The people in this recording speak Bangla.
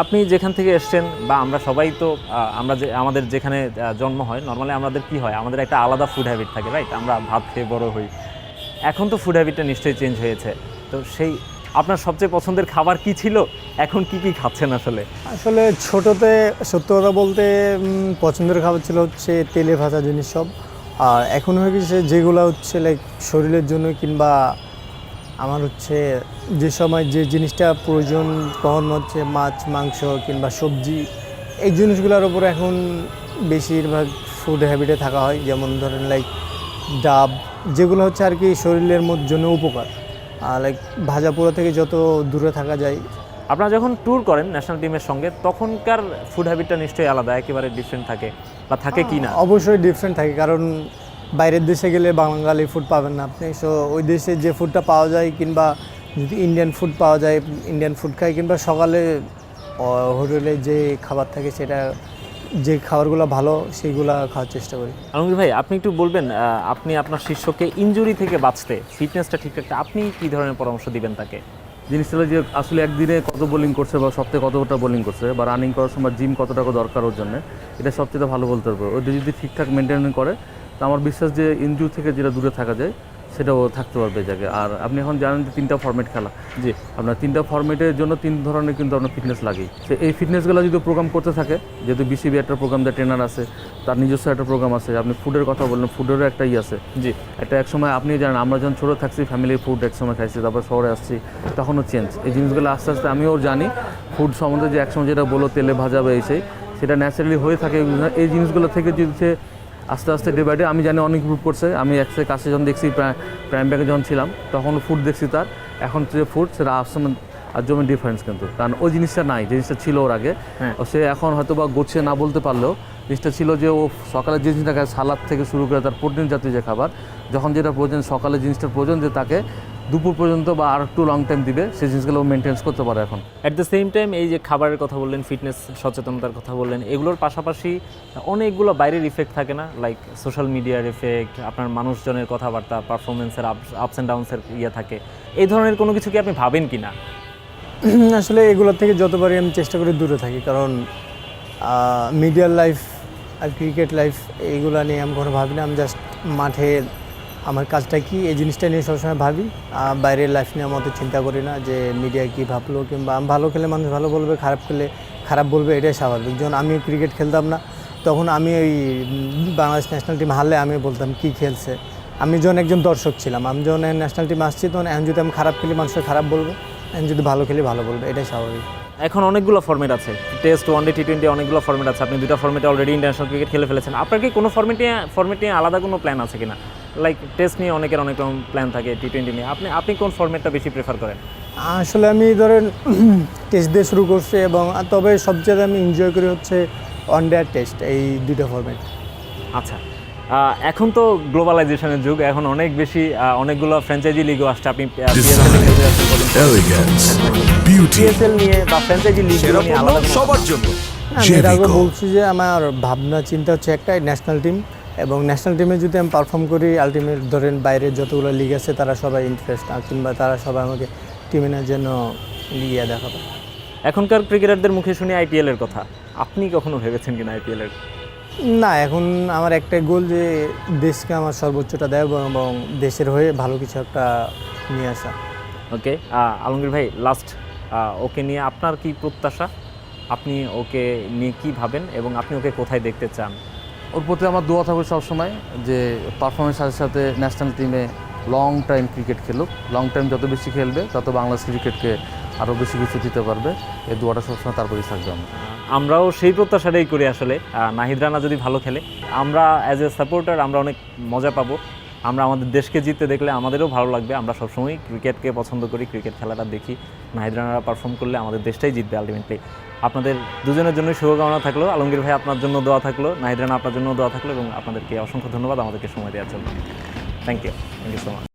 আপনি যেখান থেকে এসছেন বা আমরা সবাই তো আমরা যে আমাদের যেখানে জন্ম হয় নর্মালি আমাদের কি হয়, আমাদের একটা আলাদা ফুড হ্যাবিট থাকে, রাইট? আমরা ভাত খেয়ে বড় হই। এখন তো ফুড হ্যাবিটটা নিশ্চয়ই চেঞ্জ হয়েছে। তো সেই আপনার সবচেয়ে পছন্দের খাবার কি ছিল? এখন কি কি খাচ্ছেন আসলে? আসলে ছোটোতে সত্য কথা বলতে পছন্দের খাবার ছিল হচ্ছে তেলে ভাজা জিনিস সব। আর এখন হয়ে গেছে যেগুলো হচ্ছে লাইক শরীরের জন্য কিংবা আমার হচ্ছে যে সময় যে জিনিসটা প্রয়োজন তখন হচ্ছে মাছ মাংস কিংবা সবজি, এই জিনিসগুলোর উপর এখন বেশিরভাগ ফুড হ্যাবিটে থাকা হয়। যেমন ধরেন লাইক ডাব, যেগুলো হচ্ছে আর কি শরীরের জন্য উপকার। আর লাইক ভাজা পোড়া থেকে যত দূরে থাকা যায়। আপনারা যখন ট্যুর করেন ন্যাশনাল টিমের সঙ্গে তখনকার ফুড হ্যাবিটটা নিশ্চয়ই আলাদা, একেবারে ডিফারেন্ট থাকে বা থাকে কি না? অবশ্যই ডিফারেন্ট থাকে, কারণ বাইরের দেশে গেলে বাঙালি ফুড পাবেন না আপনি। সো ওই দেশে যে ফুডটা পাওয়া যায় কিংবা যদি ইন্ডিয়ান ফুড পাওয়া যায় ইন্ডিয়ান ফুড খাই, কিংবা সকালে হোটেলে যে খাবার থাকে সেটা, যে খাবারগুলো ভালো সেইগুলো খাওয়ার চেষ্টা করি। আলমগীর ভাই, আপনি একটু বলবেন আপনি আপনার শিষ্যকে ইনজুরি থেকে বাঁচতে, ফিটনেসটা ঠিক রাখতে আপনি কী ধরনের পরামর্শ দিবেন তাকে? জিনিসটা হলো যে আসলে একদিনে কত বোলিং করছে বা সপ্তাহে কতটা বোলিং করছে বা রানিং করার সময় জিম কত টাকা দরকার ওর জন্য, এটা সবচেয়ে ভালো বলতে পারবো। ওদের যদি ঠিকঠাক মেনটেন করে তো আমার বিশ্বাস যে ইনজুরি থেকে যেটা দূরে থাকা যায় সেটাও থাকতে পারবে এই জায়গায়। আর আপনি এখন জানেন যে 3টা ফরম্যাট খেলা, জি, আপনার 3টা ফরম্যাটের জন্য 3 ধরনের কিন্তু আপনার ফিটনেস লাগেই। সে এই ফিটনেসগুলো যদি প্রোগ্রাম করতে থাকে, যেহেতু বিসিবি একটা প্রোগ্রাম দেয়, ট্রেনার আছে, তার নিজস্ব একটা প্রোগ্রাম আছে। আপনি ফুডের কথা বললেন, ফুডেরও একটা আছে। জি, এক সময় আপনি জানেন আমরা যখন ছোটো থাকছি ফ্যামিলির ফুড এক সময় খাইছি, তারপর শহরে আসছি, তখনও চেঞ্জ। এই জিনিসগুলো আস্তে আস্তে আমিও জানি ফুড সম্বন্ধে, যে একসময় যেটা বলো তেলে ভাজাবে এই সেটা ন্যাচারালি হয়ে থাকে। এই জিনিসগুলো থেকে যদি সে আস্তে আস্তে ডে বাই ডে, আমি জানি অনেক ইমপ্রুভ করছে। আমি একসাথে কাছে যখন দেখছি প্রাইম ব্যাগে যখন ছিলাম তখন ফুড দেখছি তার, এখন যে ফুড সেটা আসলে আর জমি ডিফারেন্স কিন্তু, কারণ ওই জিনিসটা নাই, জিনিসটা ছিল ওর আগে। সে এখন হয়তো বা গোছে না বলতে পারলেও জিনিসটা ছিল যে ও সকালে যে জিনিসটা খায়, সালাদ থেকে শুরু করে তার প্রোটিন জাতীয় যে খাবার, যখন যেটা প্রয়োজন সকালে জিনিসটা প্রয়োজন, যে তাকে দুপুর পর্যন্ত বা আর একটু লং টাইম দিবে, সেই জিনিসগুলো মেনটেন্স করতে পারে এখন। অ্যাট দ্য সেম টাইম এই যে খাবারের কথা বললেন, ফিটনেস সচেতনতার কথা বললেন, এগুলোর পাশাপাশি অনেকগুলো বাইরের ইফেক্ট থাকে না? লাইক সোশ্যাল মিডিয়ার ইফেক্ট, আপনার মানুষজনের কথাবার্তা, পারফরমেন্সের আপস অ্যান্ড ডাউনসের থাকে। এই ধরনের কোনো কিছু কি আপনি ভাবেন কি না? আসলে এগুলোর থেকে যতবারই আমি চেষ্টা করি দূরে থাকি, কারণ মিডিয়ার লাইফ আর ক্রিকেট লাইফ এইগুলো নিয়ে আমি কোনো ভাবি না। আমি জাস্ট মাঠে আমার কাজটা কি এই জিনিসটা নিয়ে সবসময় ভাবি। বাইরের লাইফ নিয়ে আমি অত চিন্তা করি না যে মিডিয়া কী ভাবলো, কিংবা আমি ভালো খেলে মানুষ ভালো বলবে, খারাপ খেলে খারাপ বলবে, এটাই স্বাভাবিক। যখন আমি ক্রিকেট খেলতাম না তখন আমি ওই বাংলাদেশ ন্যাশনাল টিম হারলে আমি বলতাম কী খেলছে। আমি যখন একজন দর্শক ছিলাম, আমি যখন ন্যাশনাল টিম আসছি তখন এখন যদি আমি খারাপ খেলি মানুষের খারাপ বলবে, এখন যদি ভালো খেলি ভালো বলবে, এটাই স্বাভাবিক। এখন অনেকগুলো ফর্মেট আছে, টেস্ট, ওয়ানডে, টি20, অনেকগুলো ফর্মেট আছে। আপনি 2টা ফর্মেটে অলরেডি ইন্টারন্যাশনাল ক্রিকেট খেলে ফেলেছেন। আপনার কি কোনো ফর্মেট নিয়ে আলাদা কোনো প্ল্যান আছে কিনা? লাইক টেস্ট নিয়ে অনেকের অনেক রকম প্ল্যান থাকে, টি20 নিয়ে আপনি কোন ফর্মেটটা বেশি প্রেফার করেন? আসলে আমি ধরেন টেস্ট দিয়ে শুরু করছি, এবং তবে সবচেয়ে আমি এনজয় করি হচ্ছে ওয়ানডে আর টেস্ট, এই 2টা ফর্মেট। আচ্ছা, এখন তো গ্লোবালাইজেশনের যুগ, এখন অনেক বেশি অনেকগুলো ফ্র্যাঞ্চাইজি লিগও আসছে। আপনি পিএসএল নিয়ে বা ফ্র্যাঞ্চাইজি লিগ নিয়ে আলাদা সবার জন্য আমি এর আগে বলছি যে আমার ভাবনা চিন্তা হচ্ছে একটাই, ন্যাশনাল টিম। এবং ন্যাশনাল টিমে যদি আমি পারফর্ম করি, আলটিমেট ধরেন বাইরের যতগুলো লিগ আছে তারা সবাই ইন্টারেস্ট, কিংবা তারা সবাই আমাকে টিমে নেওয়ার জন্য লিগিয়ে দেখাবে। এখনকার ক্রিকেটারদের মুখে শুনি আইপিএল এর কথা, আপনি কখনো ভেবেছেন কিনা আইপিএল এর? না, এখন আমার একটাই গোল যে দেশকে আমার সর্বোচ্চটা দেয় এবং দেশের হয়ে ভালো কিছু একটা নিয়ে আসা। ওকে, আলমগীর ভাই, লাস্ট ওকে নিয়ে আপনার কি প্রত্যাশা? আপনি ওকে নিয়ে কী ভাবেন এবং আপনি ওকে কোথায় দেখতে চান? ওর প্রতি আমার দোয়া থাকবে সবসময় যে পারফরমেন্স সাথে সাথে ন্যাশনাল টিমে লং টাইম ক্রিকেট খেলুক। লং টাইম যত বেশি খেলবে তত বাংলাদেশ ক্রিকেটকে আরও বেশি কিছু দিতে পারবে। এই দোয়াটা সবসময় তারপরেই থাকবে। আমরাও সেই প্রত্যাশাটাই করি আসলে। নাহিদ রানা যদি ভালো খেলে, আমরা অ্যাজ এ সাপোর্টার আমরা অনেক মজা পাবো। আমরা আমাদের দেশকে জিততে দেখলে আমাদেরও ভালো লাগবে। আমরা সবসময় ক্রিকেটকে পছন্দ করি, ক্রিকেট খেলাটা দেখি। নাহিদ রানারা পারফর্ম করলে আমাদের দেশটাই জিতবে আলটিমেটলি। আপনাদের দুজনের জন্য শুভকামনা থাকলো। আলমগীর ভাই, আপনার জন্য দোয়া থাকলো। নাহিদ রানা, আপনার জন্য দোয়া থাকলো। এবং আপনাদেরকে অসংখ্য ধন্যবাদ আমাদেরকে সময় দেওয়ার জন্য। Thank you so much.